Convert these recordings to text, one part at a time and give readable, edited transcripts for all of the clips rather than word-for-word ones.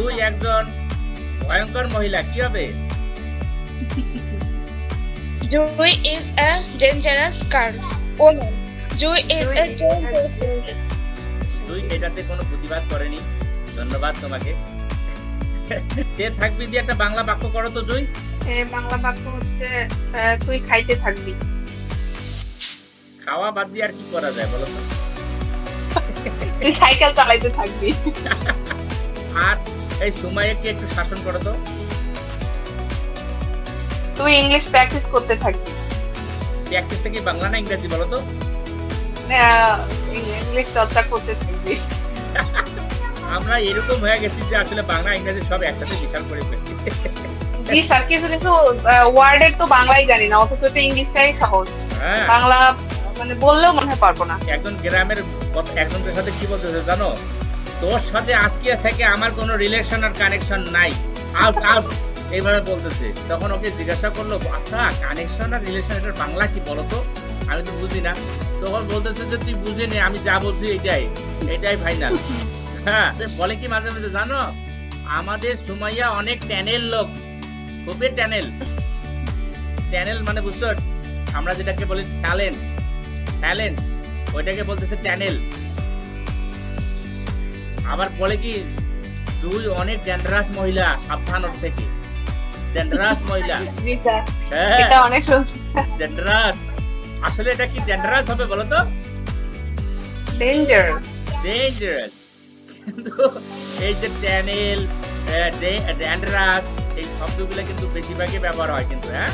তুই একজন ভয়ঙ্কর মহিলা, কি হবে? Joy is a dangerous girl. Woman. Joy is a dangerous girl. তুই এটাতে কোনো প্রতিবাদ করেনি, ধন্যবাদ তোমাকে। তে থাকবি দিয়ে একটা বাংলা বাক্য করো তো জুই। বাংলা বাক্য হচ্ছে তুই খাইতে থাকবি। খাওয়া বাদ দিয়ে আর কি করা যায় বলো তো? তুই সাইকেল চালাইতে থাকবি। আর এই সুমাইয়াকে একটু শাসন করো তো। তুই ইংলিশ প্র্যাকটিস করতে থাকবি। প্র্যাকটিসটা কি বাংলা না ইংরেজি বলো তো? ইংলিশ চর্চা করতে থাকবি। আমরা এরকম হয়ে গেছি যে আসলে বাংলা ইংরেজি সব একসাথে মিশাল করে ফেলছি। জি স্যার, কিছু কিছু ওয়ার্ডের তো বাংলাই জানি না, অথচ তো ইংলিশটাই সহজ। বাংলা মানে বললেও মনে হয় পারবো না। একজন গ্রামের একজনের সাথে কি বলতেছে জানো, তোর সাথে আজকে থেকে আমার কোনো রিলেশন আর কানেকশন নাই, আউট আউট এইভাবে বলতেছে। তখন ওকে জিজ্ঞাসা করলো, আচ্ছা কানেকশন আর রিলেশন এটার বাংলা কি বলতো, আমি তো বুঝি না। তখন বলতেছে যে তুই বুঝিনি, আমি যা বলছি এটাই ফাইনাল। হ্যাঁ, বলে কি মাঝে মাঝে জানো, আমাদের সুমাইয়া অনেক ট্যানেল লোক, খুবই ট্যানেল। ট্যানেল মানে বুঝছো, আমরা যেটাকে বলি ট্যালেন্ট, ট্যালেন্ট ওইটাকে বলতেছে ট্যানেল। আবার বলে কি তুই অনেক ডেঞ্জারাস মহিলা, সাবধান ওর থেকে, ডেঞ্জারাস মহিলা। এটা অনেক ডেঞ্জারাস, আসলে এটা কি ডেঞ্জারাস হবে বলো তো? Dangerous, dangerous. কিন্তু এই যে ট্যানেল, ডেঞ্জারাস, এই শব্দগুলো কিন্তু বেশিরভাগই ব্যবহার হয় কিন্তু। হ্যাঁ,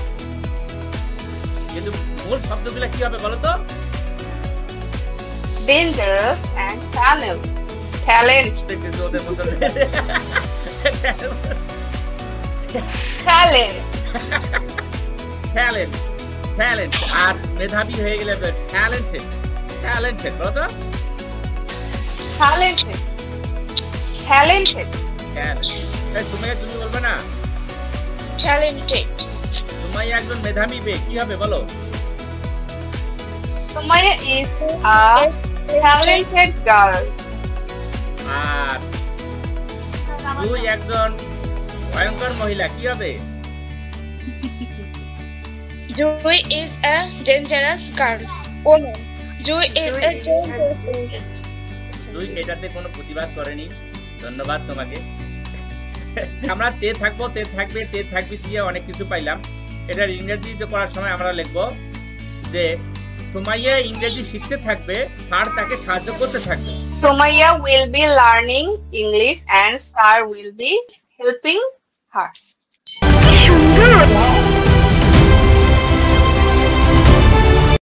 কিন্তু মূল শব্দগুলো কি হবে বলো তো? ডেঞ্জারাস এন্ড ট্যানেল, ট্যালেন্ট, দেখতেছি ওদের মতো ট্যালেন্ট, ট্যালেন্ট, ট্যালেন্ট। আর মেধাবী হয়ে গেলে ট্যালেন্টেড, ট্যালেন্টেড বলো তো? Talented, talented. তুমি বলবে না? Talented. সুমাইয়া একজন মেধাবী মেয়ে, কি হবে বলো? Sumaiya is a talented girl. আর তুই একজন ভয়ঙ্কর মহিলা, কি হবে? Joy is a dangerous girl. Woman. Joy is a dangerous girl. তুই এটাতে কোনো প্রতিবাদ করেনি, ধন্যবাদ তোমাকে। আমরা তে থাকবো, তে থাকবে, তে থাকবি দিয়ে অনেক কিছু পাইলাম। এটার ইংরেজি করার সময় আমরা লিখবো যে সুমাইয়া ইংরেজি শিখতে থাকবে, স্যার তাকে সাহায্য করতে থাকবে। Sumaya will be learning English and sir will be helping her.